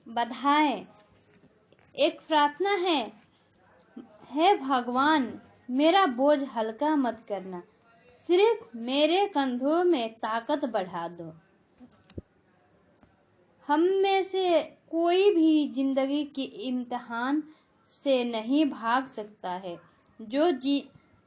बधाएं। एक प्रार्थना है भगवान, मेरा बोझ हल्का मत करना, सिर्फ मेरे कंधों में ताकत बढ़ा दो। हम में से कोई भी जिंदगी के इम्तिहान से नहीं भाग सकता है। जो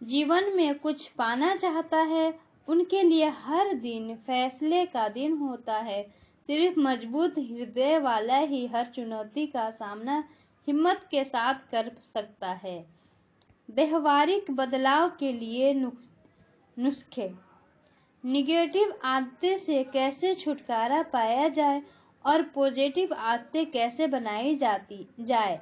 जीवन में कुछ पाना चाहता है, उनके लिए हर दिन फैसले का दिन होता है। सिर्फ मजबूत हृदय वाला ही हर चुनौती का सामना हिम्मत के साथ कर सकता है। व्यवहारिक बदलाव के लिए नुस्खे। निगेटिव आदतें से कैसे छुटकारा पाया जाए और पॉजिटिव आदतें कैसे बनाई जाए।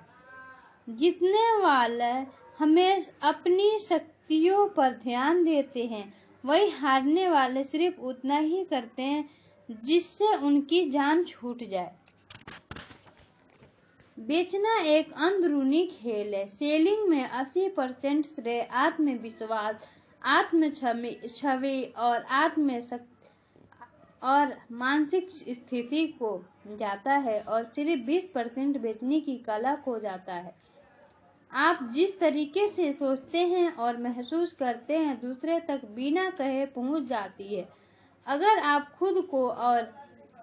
जीतने वाले हमें अपनी शक्तियों पर ध्यान देते हैं, वही हारने वाले सिर्फ उतना ही करते हैं जिससे उनकी जान छूट जाए। बेचना एक अंदरूनी खेल है। सेलिंग में 80% श्रेय आत्मविश्वास, आत्मछवि और मानसिक स्थिति को जाता है और सिर्फ 20% बेचने की कला को जाता है। आप जिस तरीके से सोचते हैं और महसूस करते हैं, दूसरे तक बिना कहे पहुंच जाती है। अगर आप खुद को और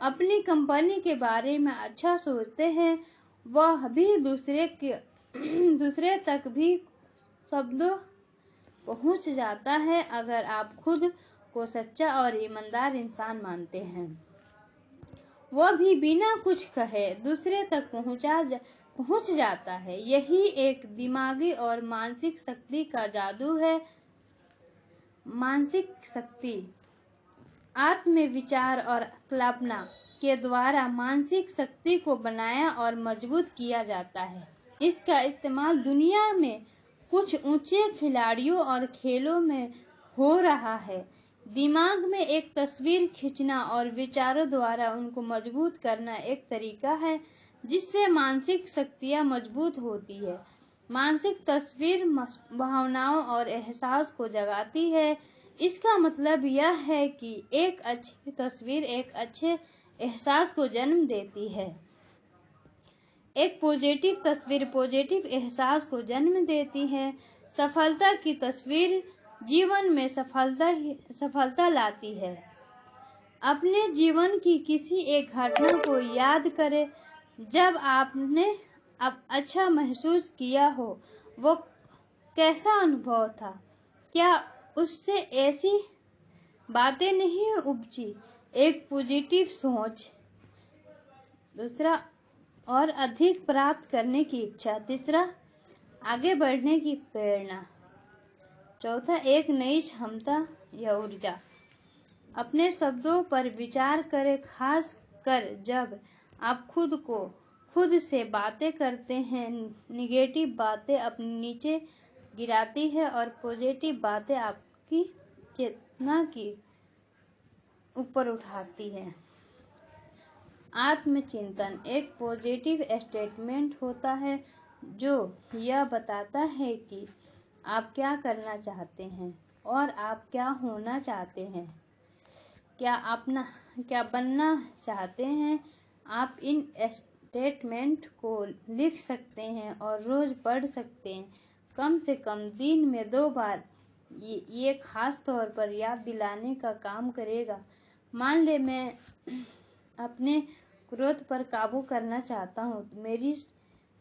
अपनी कंपनी के बारे में अच्छा सोचते हैं, वह भी दूसरे तक भी शब्दों पहुंच जाता है। अगर आप खुद को सच्चा और ईमानदार इंसान मानते हैं, वह भी बिना कुछ कहे दूसरे तक पहुंच जाता है। यही एक दिमागी और मानसिक शक्ति का जादू है। मानसिक शक्ति आत्मविचार और कल्पना के द्वारा मानसिक शक्ति को बनाया और मजबूत किया जाता है। इसका इस्तेमाल दुनिया में कुछ ऊंचे खिलाड़ियों और खेलों में हो रहा है। दिमाग में एक तस्वीर खींचना और विचारों द्वारा उनको मजबूत करना एक तरीका है जिससे मानसिक शक्तियां मजबूत होती है। मानसिक तस्वीर भावनाओं और एहसास को जगाती है। इसका मतलब यह है कि एक अच्छी तस्वीर एक अच्छे एहसास को जन्म देती है। एक पॉजिटिव तस्वीर पॉजिटिव एहसास को जन्म देती है। सफलता की तस्वीर जीवन में सफलता लाती है। अपने जीवन की किसी एक घटना को याद करें जब आपने अच्छा महसूस किया हो। वो कैसा अनुभव था? क्या उससे ऐसी बातें नहीं उपजी? एक पॉजिटिव सोच। दूसरा, और अधिक प्राप्त करने की इच्छा। तीसरा, आगे बढ़ने की प्रेरणा। चौथा, एक नई क्षमता या ऊर्जा। अपने शब्दों पर विचार करें, खास कर जब आप खुद से बातें करते हैं। निगेटिव बातें अपने नीचे गिराती है और पॉजिटिव बातें आपकी चेतना की ऊपर उठाती है। आत्मचिंतन एक पॉजिटिव स्टेटमेंट होता है जो यह बताता है कि आप क्या करना चाहते हैं और आप क्या होना चाहते हैं, क्या बनना चाहते हैं। आप इन स्टेटमेंट को लिख सकते हैं और रोज पढ़ सकते हैं, कम से कम दिन में 2 बार। ये खास तौर पर याद दिलाने का काम करेगा। मान ले मैं अपने क्रोध पर काबू करना चाहता हूँ, तो मेरी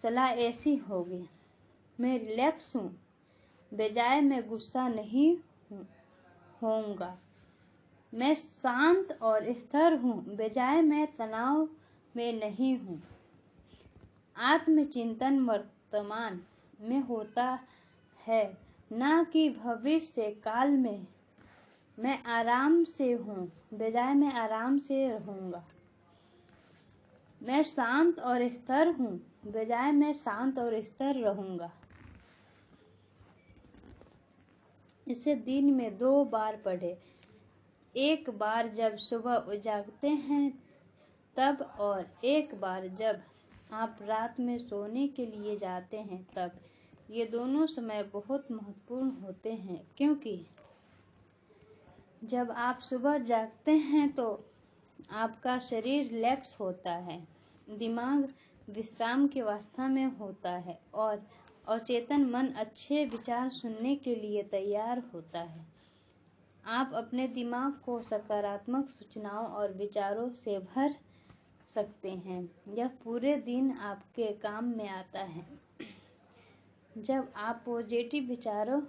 सलाह ऐसी होगी। मैं रिलैक्स हूँ, बजाय मैं गुस्सा नहीं होऊंगा। मैं शांत और स्थिर हूँ, बजाय मैं तनाव में नहीं हूँ। आत्मचिंतन वर्तमान में होता है, ना कि भविष्य काल में। मैं आराम से हूँ, बजाय मैं आराम से रहूंगा। मैं शांत और स्थिर हूँ, बजाय मैं शांत और स्थिर रहूंगा। इसे दिन में 2 बार पढ़े। एक बार जब सुबह जागते हैं तब, और एक बार जब आप रात में सोने के लिए जाते हैं तब। ये दोनों समय बहुत महत्वपूर्ण होते हैं, क्योंकि जब आप सुबह जागते हैं तो आपका शरीर रिलैक्स होता है, दिमाग विश्राम की अवस्था में होता है और अचेतन मन अच्छे विचार सुनने के लिए तैयार होता है। आप अपने दिमाग को सकारात्मक सूचनाओं और विचारों से भर सकते हैं। यह पूरे दिन आपके काम में आता है। जब आप पॉजिटिव विचारों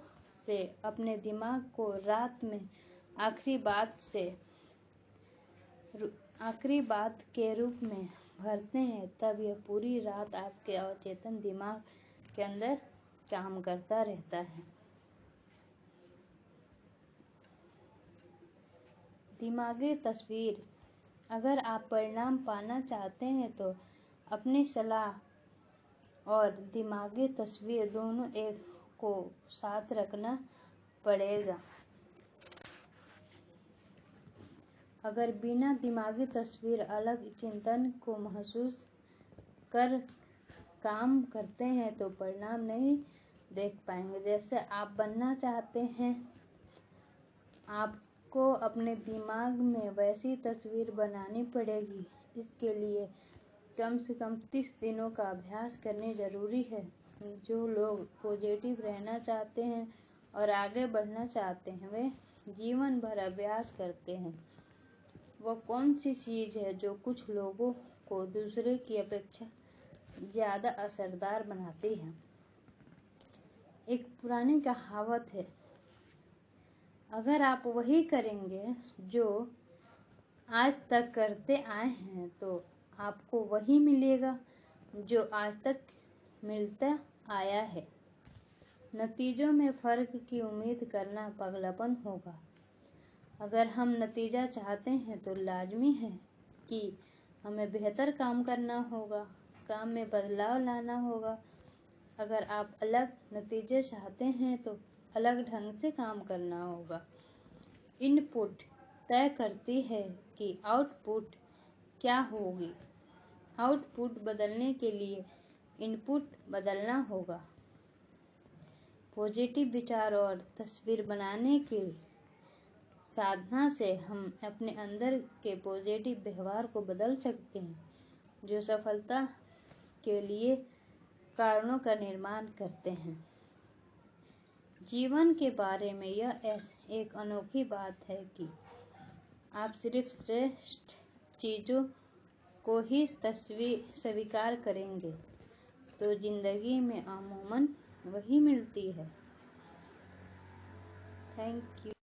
से अपने दिमाग को रात में आखिरी बात के रूप में भरते हैं, तब यह पूरी रात आपके अवचेतन दिमाग के अंदर काम करता रहता है। दिमागी तस्वीर। अगर आप परिणाम पाना चाहते हैं तो अपनी सलाह और दिमागी तस्वीर दोनों एक को साथ रखना पड़ेगा। अगर बिना दिमागी तस्वीर अलग चिंतन को महसूस कर काम करते हैं तो परिणाम नहीं देख पाएंगे। जैसे आप बनना चाहते हैं, आपको अपने दिमाग में वैसी तस्वीर बनानी पड़ेगी। इसके लिए कम से कम 30 दिनों का अभ्यास करनी जरूरी है। जो लोग पॉजिटिव रहना चाहते हैं और आगे बढ़ना चाहते हैं, वे जीवन भर अभ्यास करते हैं। वह कौन सी चीज है जो कुछ लोगों को दूसरे की अपेक्षा ज्यादा असरदार बनाती है? एक पुरानी कहावत है, अगर आप वही करेंगे जो आज तक करते आए हैं तो आपको वही मिलेगा जो आज तक मिलता आया है। नतीजों में फर्क की उम्मीद करना पागलपन होगा। अगर हम नतीजा चाहते हैं तो लाजमी है कि हमें बेहतर काम करना होगा, काम में बदलाव लाना होगा। अगर आप अलग नतीजे चाहते हैं तो अलग ढंग से काम करना होगा। इनपुट तय करती है कि आउटपुट क्या होगी। आउटपुट बदलने के लिए इनपुट बदलना होगा। पॉजिटिव विचार और तस्वीर बनाने की साधना से हम अपने अंदर के पॉजिटिव व्यवहार को बदल सकते हैं, जो सफलता के लिए कारणों का निर्माण करते हैं। जीवन के बारे में यह एक अनोखी बात है कि आप सिर्फ श्रेष्ठ चीजों को ही स्वीकार करेंगे तो जिंदगी में अमूमन वही मिलती है। Thank you.